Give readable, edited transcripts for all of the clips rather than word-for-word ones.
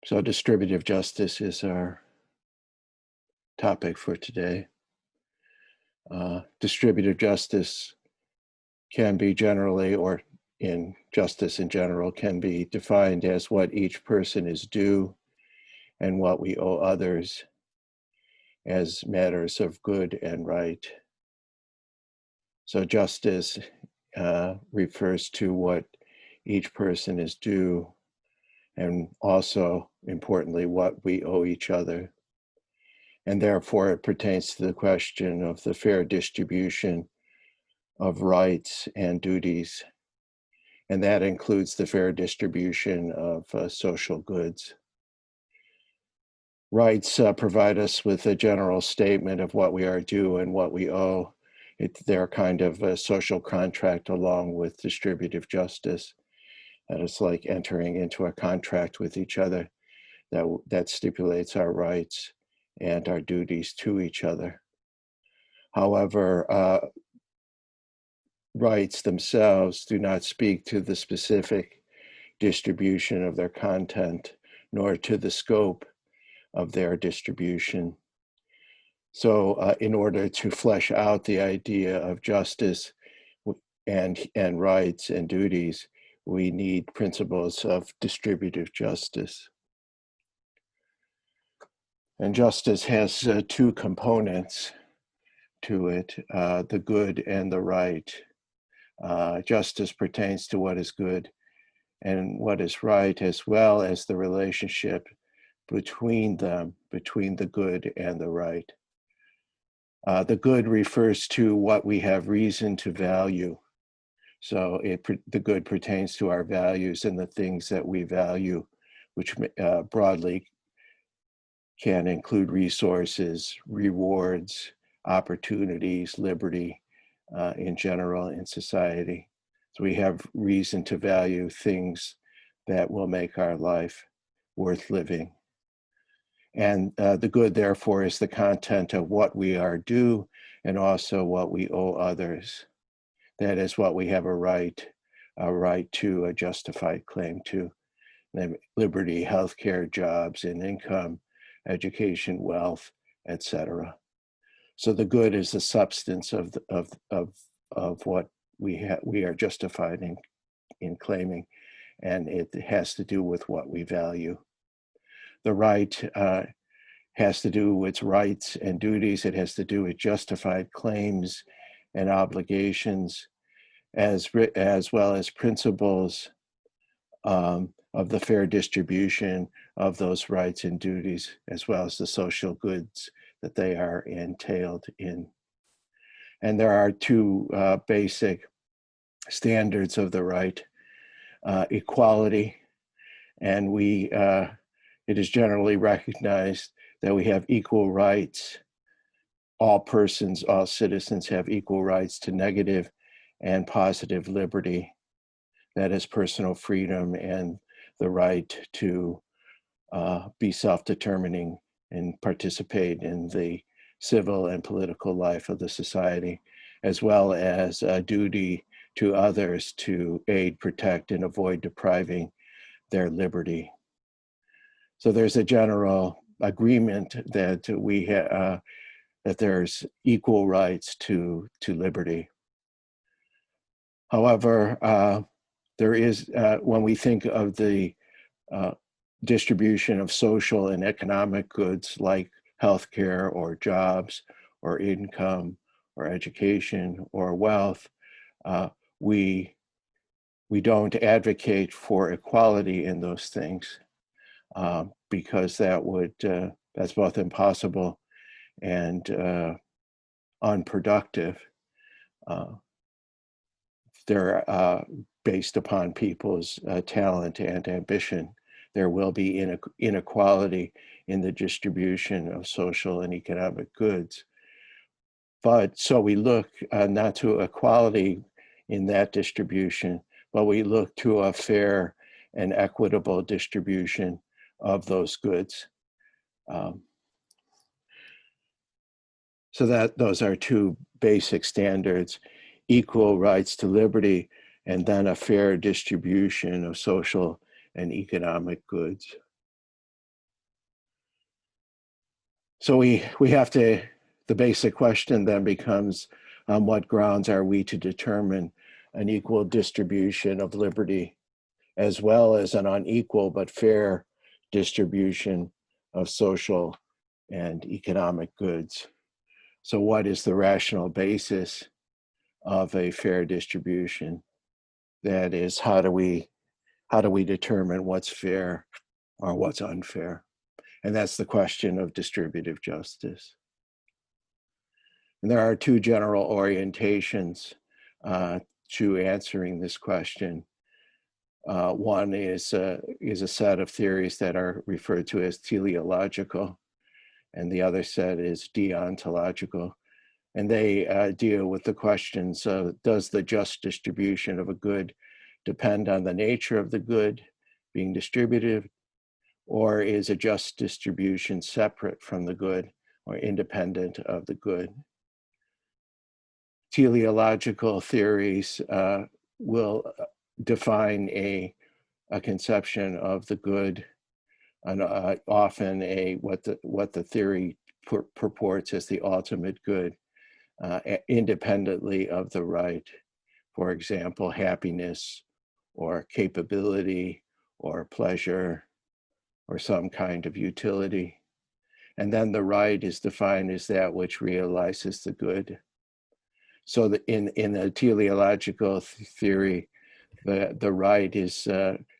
So distributive justice is our topic for today. Distributive justice can be generally, or in justice in general, can be defined as what each person is due and what we owe others as matters of good and right. So justice refers to what each person is due and also, importantly, what we owe each other. And therefore it pertains to the question of the fair distribution of rights and duties. And that includes the fair distribution of social goods. Rights provide us with a general statement of what we are due and what we owe. They're kind of a social contract along with distributive justice. And it's like entering into a contract with each other that stipulates our rights and our duties to each other. However, rights themselves do not speak to the specific distribution of their content, nor to the scope of their distribution. So in order to flesh out the idea of justice and rights and duties, we need principles of distributive justice. And justice has two components to it, the good and the right. Justice pertains to what is good and what is right, as well as the relationship between them, between the good and the right. The good refers to what we have reason to value. So the good pertains to our values and the things that we value, which broadly can include resources, rewards, opportunities, liberty in general in society. So we have reason to value things that will make our life worth living. And the good, therefore, is the content of what we are due and also what we owe others. That is what we have a right to, a justified claim to. Liberty, healthcare, jobs, and income, education, wealth, etc. So the good is the substance of what we are justified in claiming, and it has to do with what we value. The right has to do with rights and duties. It has to do with justified claims and obligations, as well as principles of the fair distribution of those rights and duties, as well as the social goods that they are entailed in. And there are two basic standards of the right: equality, and it is generally recognized that we have equal rights. All persons, all citizens have equal rights to negative and positive liberty. That is personal freedom and the right to be self-determining and participate in the civil and political life of the society, as well as a duty to others to aid, protect, and avoid depriving their liberty. So there's a general agreement that that there's equal rights to liberty. However, there is, when we think of the distribution of social and economic goods like healthcare or jobs or income or education or wealth, we don't advocate for equality in those things because that's both impossible and unproductive. They're based upon people's talent and ambition. There will be inequality in the distribution of social and economic goods. But so we look not to equality in that distribution, but we look to a fair and equitable distribution of those goods. So those are two basic standards: equal rights to liberty, and then a fair distribution of social and economic goods. So we have to, the basic question then becomes, on what grounds are we to determine an equal distribution of liberty, as well as an unequal but fair distribution of social and economic goods? So what is the rational basis of a fair distribution? That is, how do we determine what's fair or what's unfair? And that's the question of distributive justice. And there are two general orientations to answering this question. One is a set of theories that are referred to as teleological, and the other set is deontological. And they deal with the questions of, does the just distribution of a good depend on the nature of the good being distributed, or is a just distribution separate from the good or independent of the good? Teleological theories will define a conception of the good, and often what the theory purports as the ultimate good, independently of the right. For example, happiness or capability or pleasure or some kind of utility. And then the right is defined as that which realizes the good. So in a teleological theory, the right is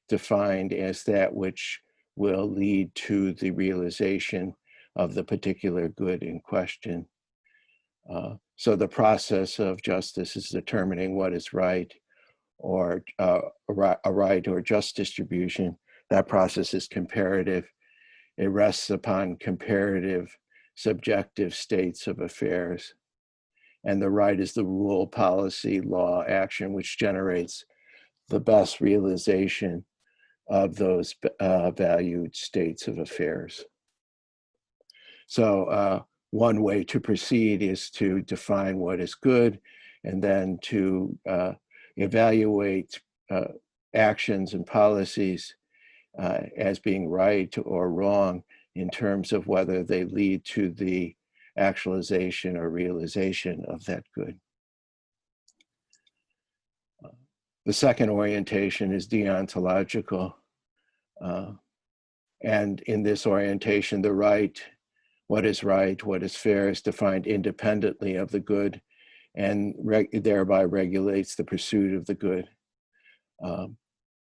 defined as that which will lead to the realization of the particular good in question. So the process of justice is determining what is right, or a right or just distribution. That process is comparative. It rests upon comparative, subjective states of affairs. And the right is the rule, policy, law, action, which generates the best realization of those valued states of affairs. So one way to proceed is to define what is good, and then to evaluate actions and policies as being right or wrong in terms of whether they lead to the actualization or realization of that good. The second orientation is deontological. And in this orientation, the right, what is right, what is fair, is defined independently of the good, and thereby regulates the pursuit of the good.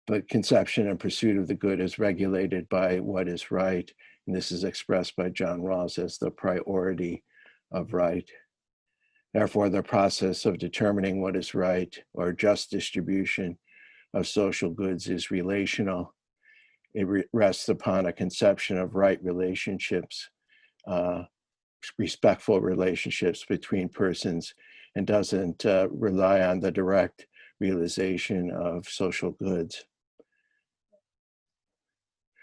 But conception and pursuit of the good is regulated by what is right. And this is expressed by John Rawls as the priority of right. Therefore, the process of determining what is right or just distribution of social goods is relational. It rests upon a conception of right relationships, respectful relationships between persons, and doesn't rely on the direct realization of social goods.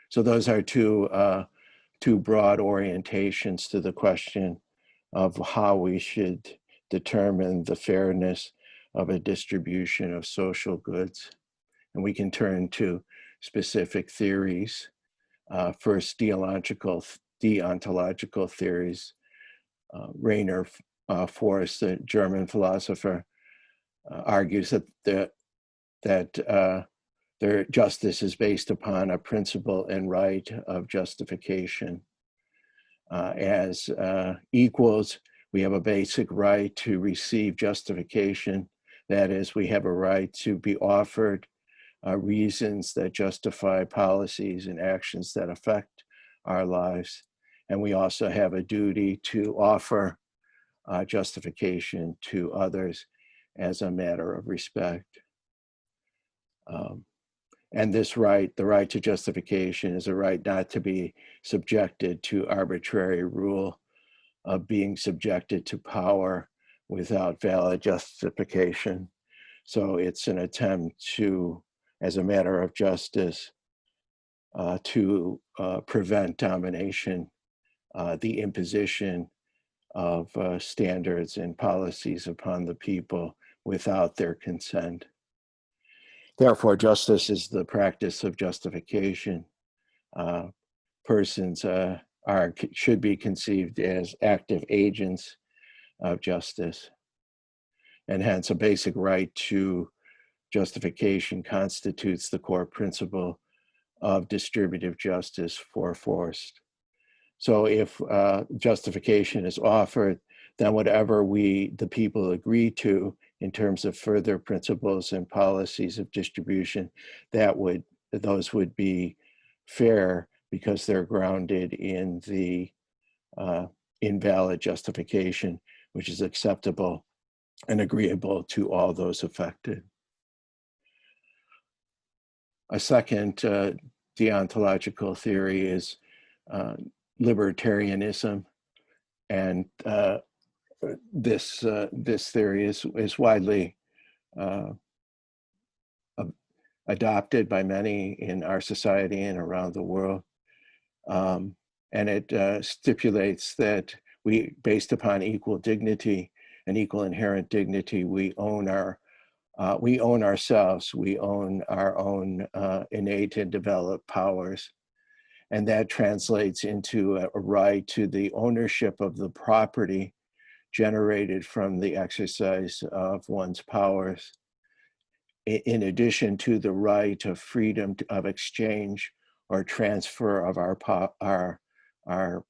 So those are two broad orientations to the question of how we should determine the fairness of a distribution of social goods. And we can turn to specific theories. First, deontological theories. Rainer Forst, the German philosopher, argues that their justice is based upon a principle and right of justification. As equals, we have a basic right to receive justification. That is, we have a right to be offered reasons that justify policies and actions that affect our lives. And we also have a duty to offer justification to others as a matter of respect. And this right, the right to justification, is a right not to be subjected to arbitrary rule, of being subjected to power without valid justification. So it's an attempt to, as a matter of justice, to prevent domination, the imposition of standards and policies upon the people without their consent. Therefore, justice is the practice of justification. Persons should be conceived as active agents of justice. And hence a basic right to justification constitutes the core principle of distributive justice for forced. So if justification is offered, then whatever the people agree to in terms of further principles and policies of distribution, those would be fair because they're grounded in the invalid justification, which is acceptable and agreeable to all those affected. A second deontological theory is libertarianism, and this theory is widely adopted by many in our society and around the world. And it stipulates that based upon equal dignity and equal inherent dignity, we own ourselves, we own our own innate and developed powers. And that translates into a right to the ownership of the property generated from the exercise of one's powers, in addition to the right of freedom of exchange or transfer of our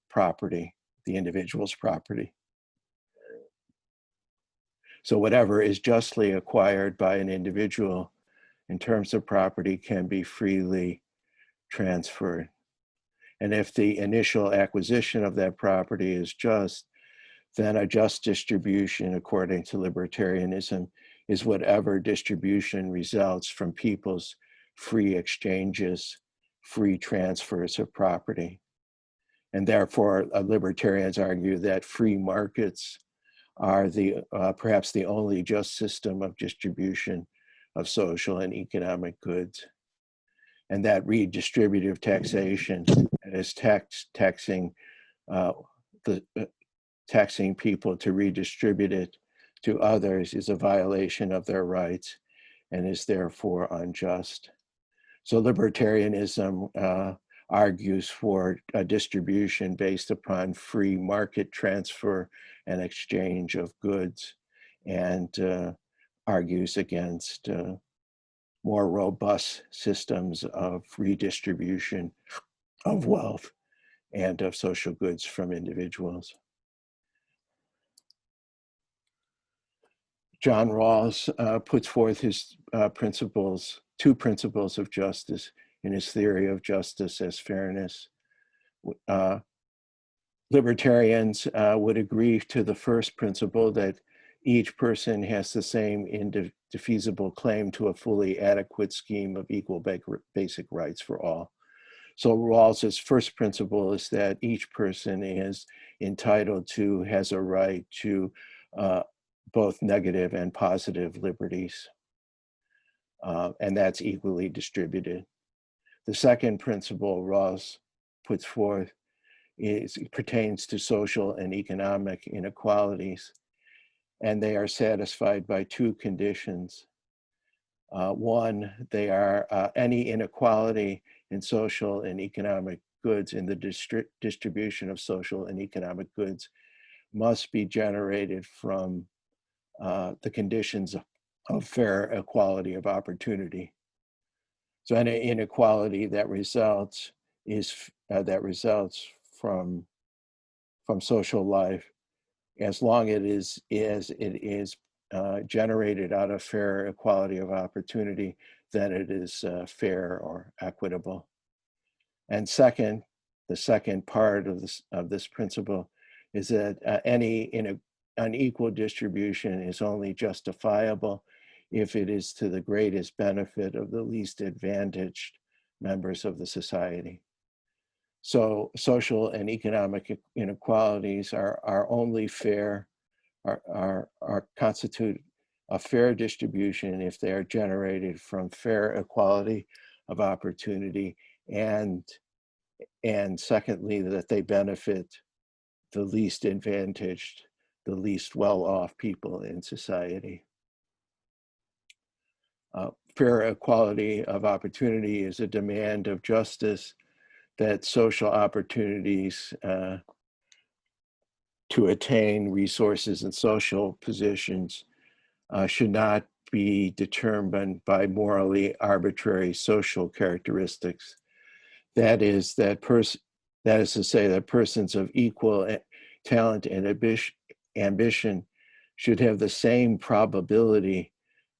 property, the individual's property. So whatever is justly acquired by an individual in terms of property can be freely transferred. And if the initial acquisition of that property is just, then a just distribution, according to libertarianism, is whatever distribution results from people's free exchanges, free transfers of property. And therefore, libertarians argue that free markets are perhaps the only just system of distribution of social and economic goods. And that redistributive taxation, that is taxing people to redistribute it to others, is a violation of their rights and is therefore unjust. So libertarianism argues for a distribution based upon free market transfer and exchange of goods, and argues against more robust systems of redistribution of wealth and of social goods from individuals. John Rawls puts forth his two principles of justice in his theory of justice as fairness. Libertarians would agree to the first principle, that each person has the same indefeasible claim to a fully adequate scheme of equal basic rights for all. So Rawls's first principle is that each person is entitled to, has a right to both negative and positive liberties, and that's equally distributed. The second principle Rawls puts forth pertains to social and economic inequalities, and they are satisfied by two conditions. One, they are any inequality in social and economic goods, in the distribution of social and economic goods, must be generated from the conditions of fair equality of opportunity. So any inequality that results from social life, as long as it is generated out of fair equality of opportunity, then it is fair or equitable. And second, the second part of this principle is that any unequal distribution is only justifiable if it is to the greatest benefit of the least advantaged members of the society. So social and economic inequalities are only fair, constitute a fair distribution if they are generated from fair equality of opportunity, and secondly, that they benefit the least advantaged, the least well-off people in society. Fair equality of opportunity is a demand of justice that social opportunities to attain resources and social positions should not be determined by morally arbitrary social characteristics. That is to say that persons of equal talent and ambition should have the same probability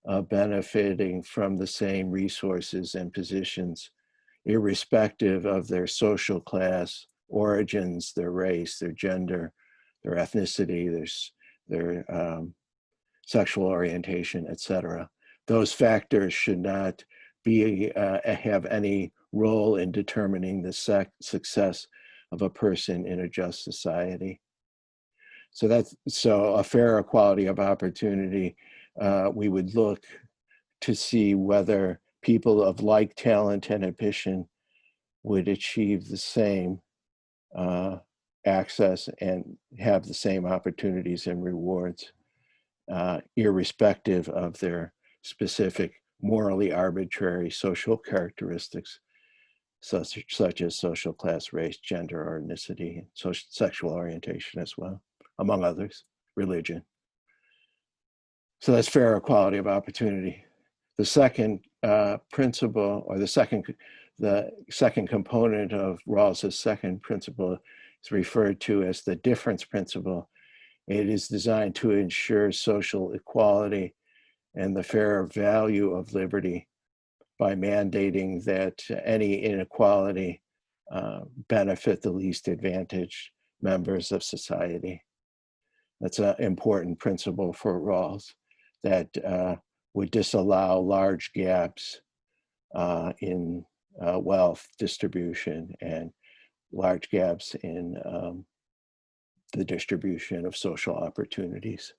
of benefiting from the same resources and positions, irrespective of their social class, origins, their race, their gender, their ethnicity, their sexual orientation, etc. Those factors should not have any role in determining the success of a person in a just society. So a fair equality of opportunity. We would look to see whether people of like talent and ambition would achieve the same access and have the same opportunities and rewards, irrespective of their specific morally arbitrary social characteristics, such as social class, race, gender, or ethnicity, and sexual orientation as well, among others, religion. So that's fair equality of opportunity. The second principle, or the second component of Rawls's second principle, is referred to as the difference principle. It is designed to ensure social equality and the fair value of liberty by mandating that any inequality benefit the least advantaged members of society. That's an important principle for Rawls, that would disallow large gaps in wealth distribution and large gaps in the distribution of social opportunities.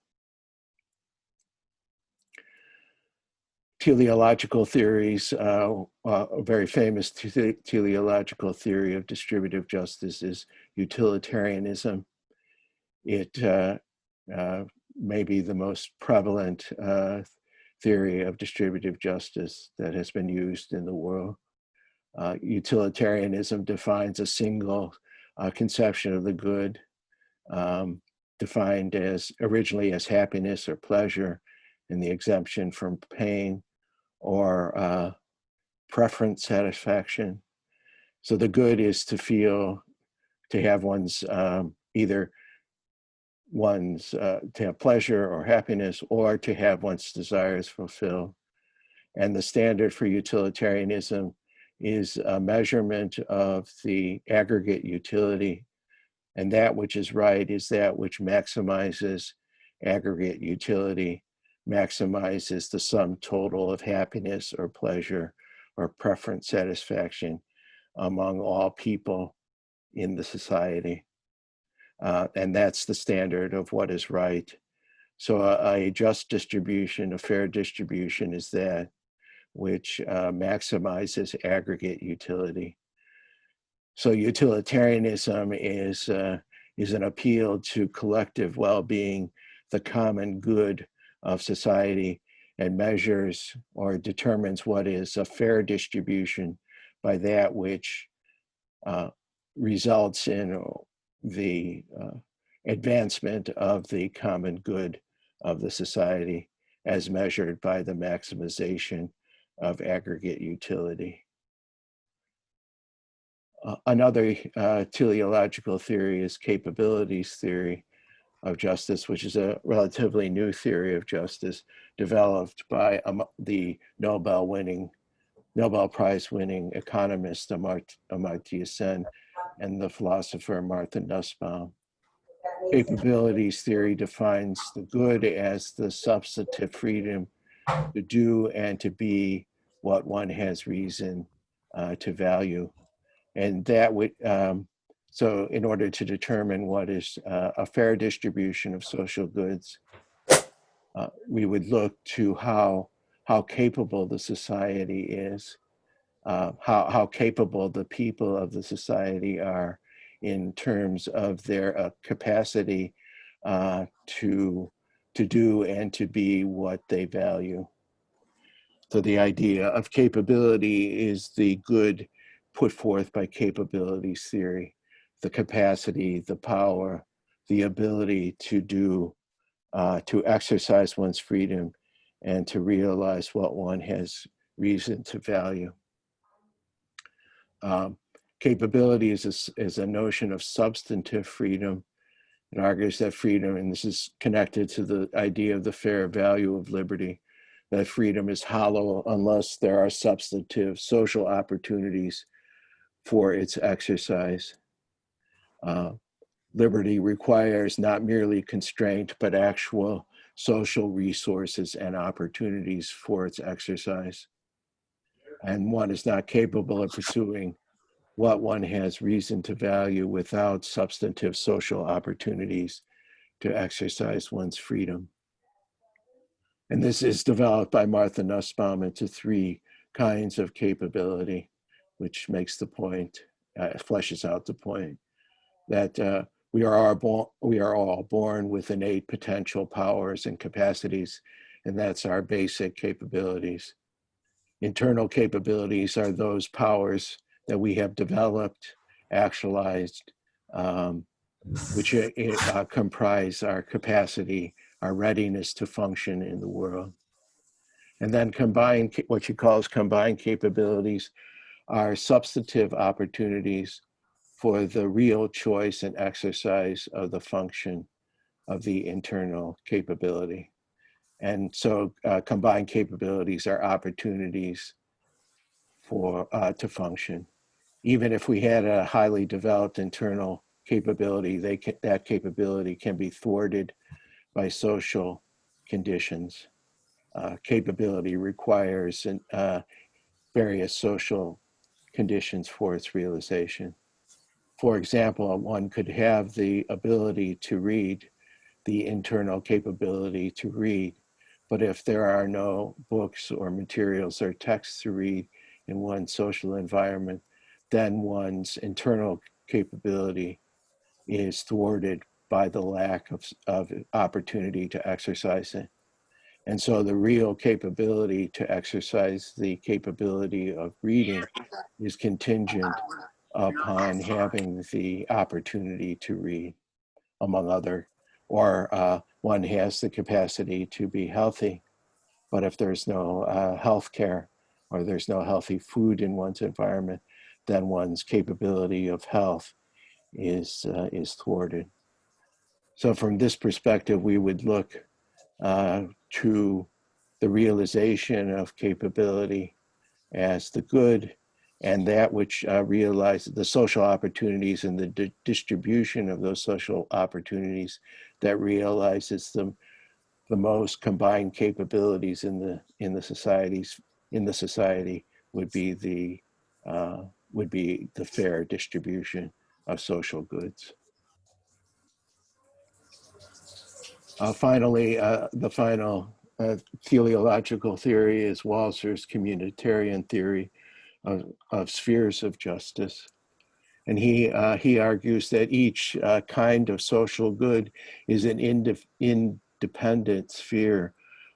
Teleological theories, a very famous teleological theory of distributive justice is utilitarianism. It may be the most prevalent theory of distributive justice that has been used in the world. Utilitarianism defines a single conception of the good, defined originally as happiness or pleasure, and the exemption from pain, or preference satisfaction. So the good is to have one's either to have pleasure or happiness, or to have one's desires fulfilled. And the standard for utilitarianism is a measurement of the aggregate utility, and that which is right is that which maximizes aggregate utility, maximizes the sum total of happiness or pleasure or preference satisfaction among all people in the society. And that's the standard of what is right. So a just distribution, a fair distribution, is that which maximizes aggregate utility. So utilitarianism is an appeal to collective well-being, the common good of society, and measures or determines what is a fair distribution by that which results in the advancement of the common good of the society as measured by the maximization of aggregate utility. Another teleological theory is capabilities theory of justice, which is a relatively new theory of justice developed by the Nobel Prize winning economist Amartya Sen and the philosopher Martha Nussbaum. Capabilities theory defines the good as the substantive freedom to do and to be what one has reason to value. And that would, so in order to determine what is a fair distribution of social goods, we would look to how capable the society is, how capable the people of the society are in terms of their capacity to do and to be what they value. So the idea of capability is the good put forth by capabilities theory, the capacity, the power, the ability to do, to exercise one's freedom and to realize what one has reason to value. Capability is a notion of substantive freedom. It argues that freedom, and this is connected to the idea of the fair value of liberty, that freedom is hollow unless there are substantive social opportunities for its exercise. Liberty requires not merely constraint, but actual social resources and opportunities for its exercise. And one is not capable of pursuing what one has reason to value without substantive social opportunities to exercise one's freedom. And this is developed by Martha Nussbaum into three kinds of capability, which makes the point, fleshes out the point that we are all born with innate potential powers and capacities, and that's our basic capabilities. Internal capabilities are those powers that we have developed, actualized, which comprise our capacity, our readiness to function in the world. And then what she calls combined capabilities are substantive opportunities for the real choice and exercise of the function of the internal capability. And so combined capabilities are opportunities for to function. Even if we had a highly developed internal capability, that capability can be thwarted by social conditions. Capability requires various social conditions for its realization. For example, one could have the ability to read, the internal capability to read, but if there are no books or materials or texts to read in one's social environment, then one's internal capability is thwarted by the lack of opportunity to exercise it. And so the real capability to exercise the capability of reading is contingent upon having the opportunity to read, among other, or one has the capacity to be healthy, but if there's no health care or there's no healthy food in one's environment, then one's capability of health is thwarted. So from this perspective, we would look to the realization of capability as the good, and that which realizes the social opportunities and the distribution of those social opportunities that realizes the most combined capabilities in the society would be the fair distribution of social goods. Finally, the final teleological theory is Walser's communitarian theory of spheres of justice. And he argues that each kind of social good is an independent sphere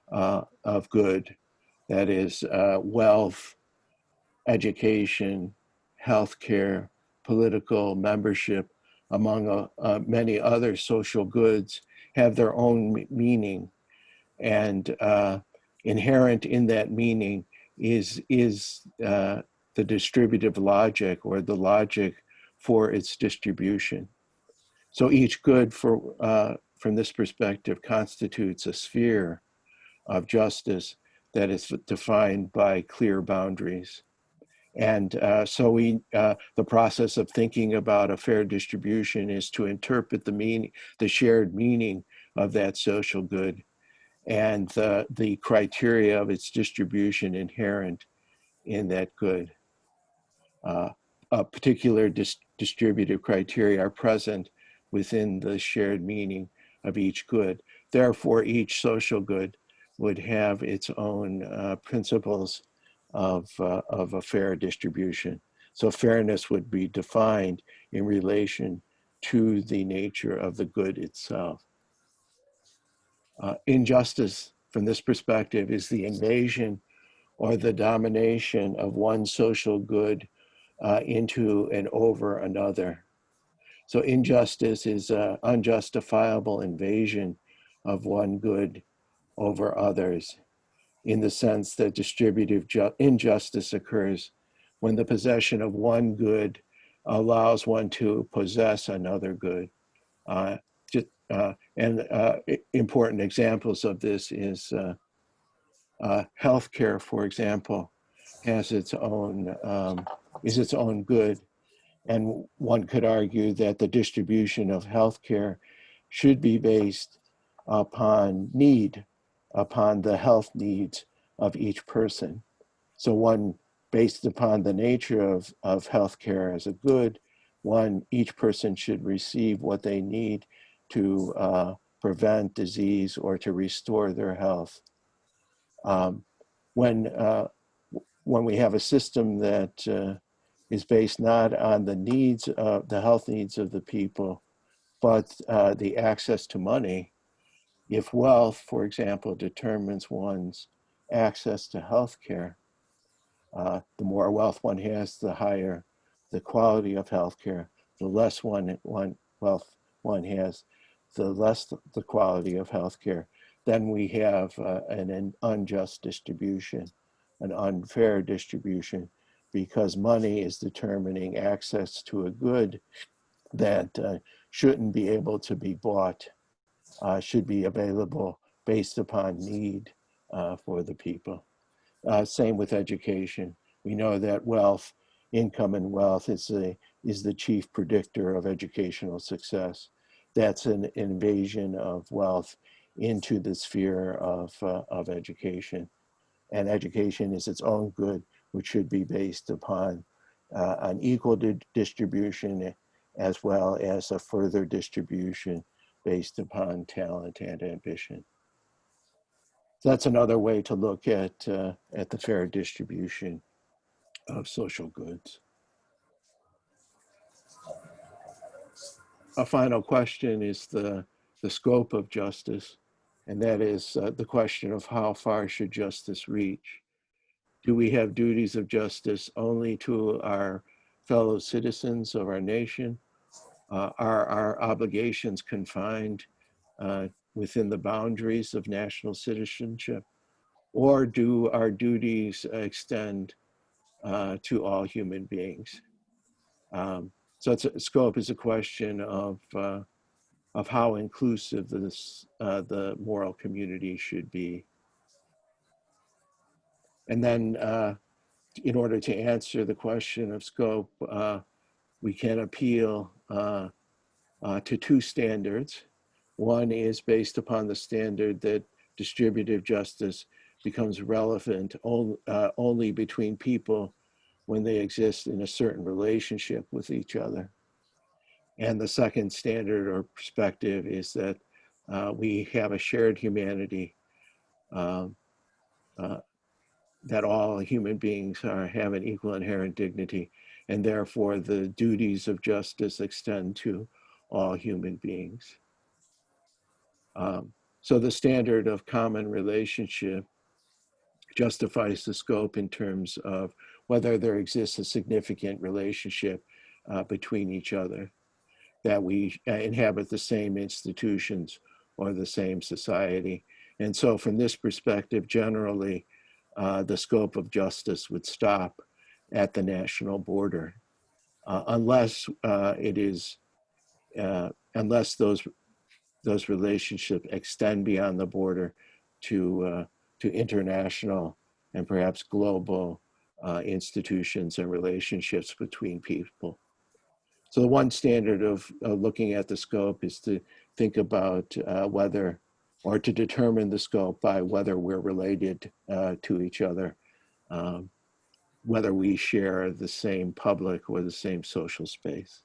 of good, that is wealth, education, healthcare, political membership, among many other social goods, have their own meaning. And inherent in that meaning is the distributive logic, or the logic for its distribution. So each good, from this perspective, constitutes a sphere of justice that is defined by clear boundaries. And so the process of thinking about a fair distribution is to interpret the shared meaning of that social good, and the criteria of its distribution inherent in that good. Particular distributive criteria are present within the shared meaning of each good. Therefore, each social good would have its own principles of a fair distribution. So fairness would be defined in relation to the nature of the good itself. Injustice, from this perspective, is the invasion or the domination of one social good into and over another. So injustice is an unjustifiable invasion of one good over others, in the sense that distributive injustice occurs when the possession of one good allows one to possess another good. Uh, and important examples of this is healthcare, for example, has its own is its own good, and one could argue that the distribution of healthcare should be based upon need, upon the health needs of each person. So one, based upon the nature of healthcare as a good, one, each person should receive what they need to prevent disease or to restore their health. Um, when, uh, when we have a system that is based not on the needs of the health needs of the people, but the access to money, if wealth, for example, determines one's access to healthcare, the more wealth one has, the higher the quality of healthcare. The less wealth one has, the less the quality of healthcare. Then we have an unjust distribution, an unfair distribution, because money is determining access to a good that shouldn't be able to be bought, should be available based upon need for the people. Same with education. We know that wealth, income and wealth is the chief predictor of educational success. That's an invasion of wealth into the sphere of education. And education is its own good, which should be based upon an equal distribution as well as a further distribution based upon talent and ambition. So that's another way to look at the fair distribution of social goods. A final question is the scope of justice, and that is the question of how far should justice reach? Do we have duties of justice only to our fellow citizens of our nation? Are our obligations confined within the boundaries of national citizenship? Or do our duties extend to all human beings? So scope is a question of how inclusive the moral community should be. And then in order to answer the question of scope, we can appeal to two standards. One is based upon the standard that distributive justice becomes relevant only between people when they exist in a certain relationship with each other. And the second standard or perspective is that we have a shared humanity, um, uh, that all human beings have an equal inherent dignity, and therefore the duties of justice extend to all human beings. So the standard of common relationship justifies the scope in terms of whether there exists a significant relationship between each other, that we inhabit the same institutions or the same society. And so from this perspective, generally, the scope of justice would stop at the national border, unless it is, unless those relationships extend beyond the border to international and perhaps global institutions and relationships between people. So the one standard of looking at the scope is to think about whether, or to determine the scope by whether we're related to each other, um, whether we share the same public or the same social space.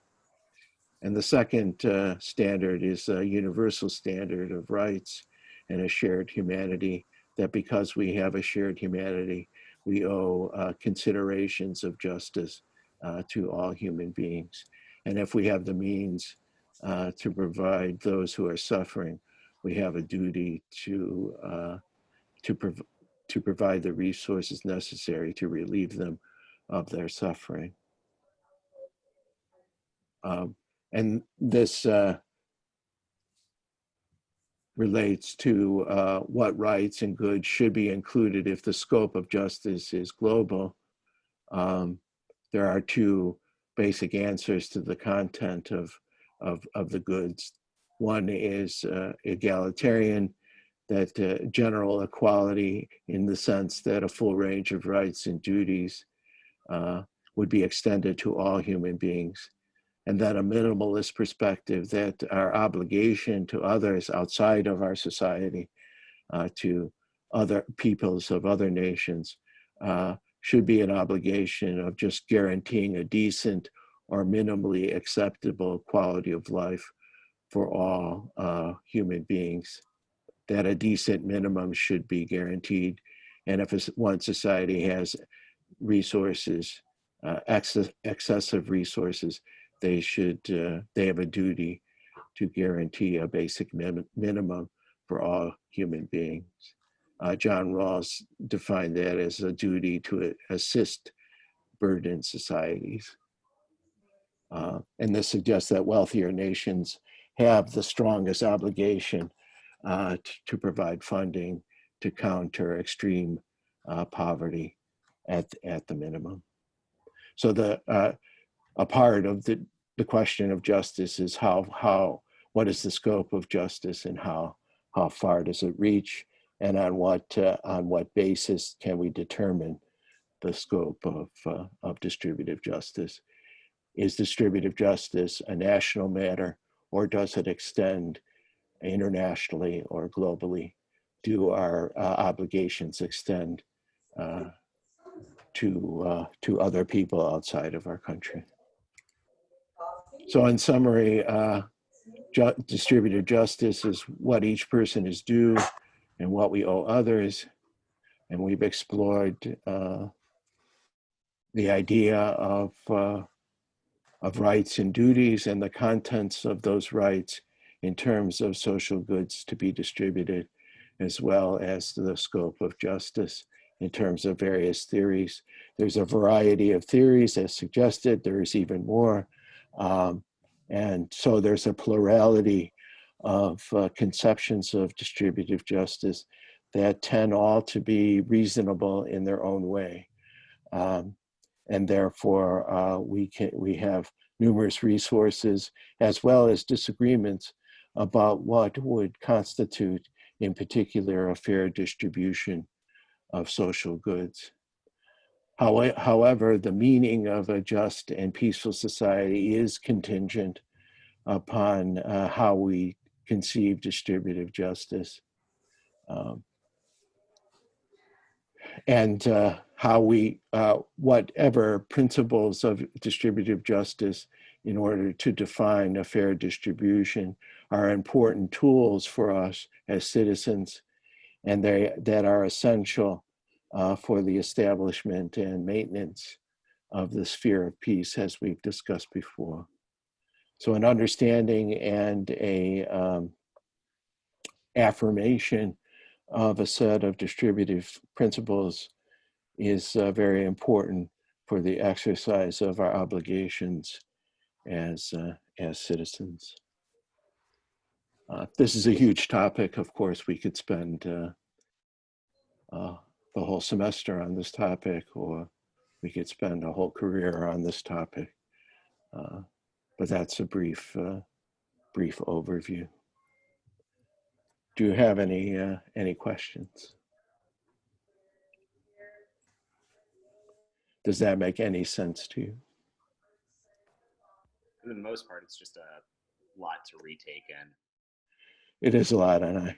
And the second standard is a universal standard of rights and a shared humanity, that because we have a shared humanity, we owe considerations of justice to all human beings. And if we have the means to provide those who are suffering, we have a duty to, to provide the resources necessary to relieve them of their suffering. And this relates to what rights and goods should be included if the scope of justice is global. There are two basic answers to the content of the goods. One is egalitarian, that general equality in the sense that a full range of rights and duties would be extended to all human beings. And then a minimalist perspective that our obligation to others outside of our society, to other peoples of other nations, should be an obligation of just guaranteeing a decent or minimally acceptable quality of life for all human beings, that a decent minimum should be guaranteed. And if one society has resources, excessive resources, they have a duty to guarantee a basic minimum for all human beings. John Rawls defined that as a duty to assist burdened societies. And this suggests that wealthier nations have the strongest obligation to provide funding to counter extreme poverty at the minimum. So a part of the question of justice is what is the scope of justice, and how far does it reach, and on what basis can we determine the scope of distributive justice? Is distributive justice a national matter, or does it extend internationally or globally? Do our obligations extend to other people outside of our country? So in summary, distributive justice is what each person is due and what we owe others. And we've explored the idea of rights and duties and the contents of those rights in terms of social goods to be distributed, as well as the scope of justice in terms of various theories. There's a variety of theories as suggested. There's even more. And so there's a plurality of conceptions of distributive justice that tend all to be reasonable in their own way. And therefore, we have numerous resources as well as disagreements about what would constitute, in particular, a fair distribution of social goods. However, the meaning of a just and peaceful society is contingent upon how we conceive distributive justice. And how whatever principles of distributive justice in order to define a fair distribution are important tools for us as citizens, and that are essential for the establishment and maintenance of the sphere of peace, as we've discussed before. So an understanding and a affirmation of a set of distributive principles is very important for the exercise of our obligations as citizens. This is a huge topic. Of course, we could spend the whole semester on this topic, or we could spend a whole career on this topic. But that's a brief overview. Do you have any questions? Does that make any sense to you? For the most part, it's just a lot to retake in. It is a lot, and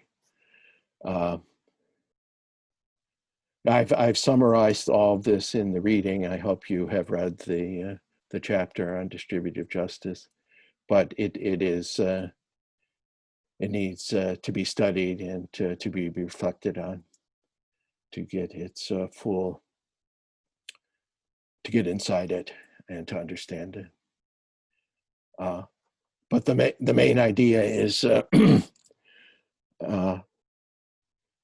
I've summarized all of this in the reading. I hope you have read the chapter on distributive justice, but it needs to be studied and to be reflected on to get its full, to get inside it and to understand it. But the main idea is that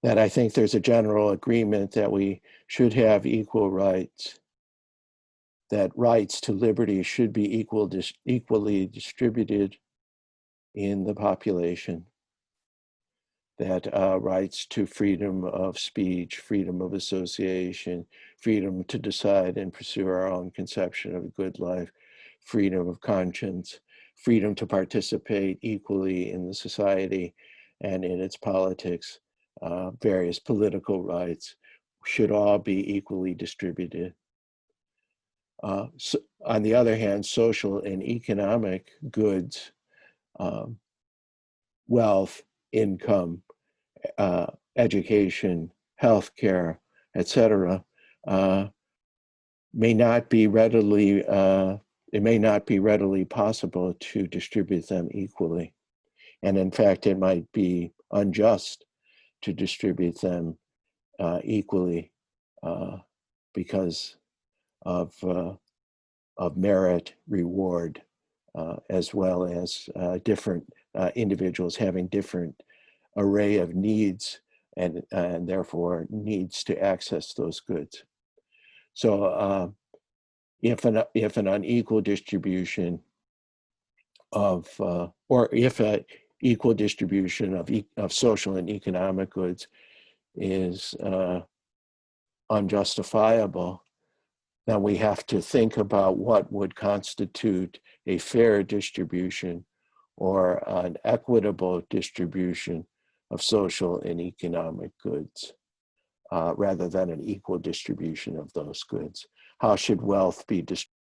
I think there's a general agreement that we should have equal rights that rights to liberty should be equally distributed in the population, that rights to freedom of speech, freedom of association, freedom to decide and pursue our own conception of a good life, freedom of conscience, freedom to participate equally in the society and in its politics, various political rights should all be equally distributed. So, on the other hand, social and economic goods, wealth, income, education, healthcare, etc., may not be readily. It may not be readily possible to distribute them equally, and in fact, it might be unjust to distribute them equally because of merit, reward, as well as different individuals having different array of needs and therefore needs to access those goods. So if an unequal distribution of, or if an equal distribution of social and economic goods is unjustifiable, then we have to think about what would constitute a fair distribution or an equitable distribution of social and economic goods, rather than an equal distribution of those goods. How should wealth be distributed?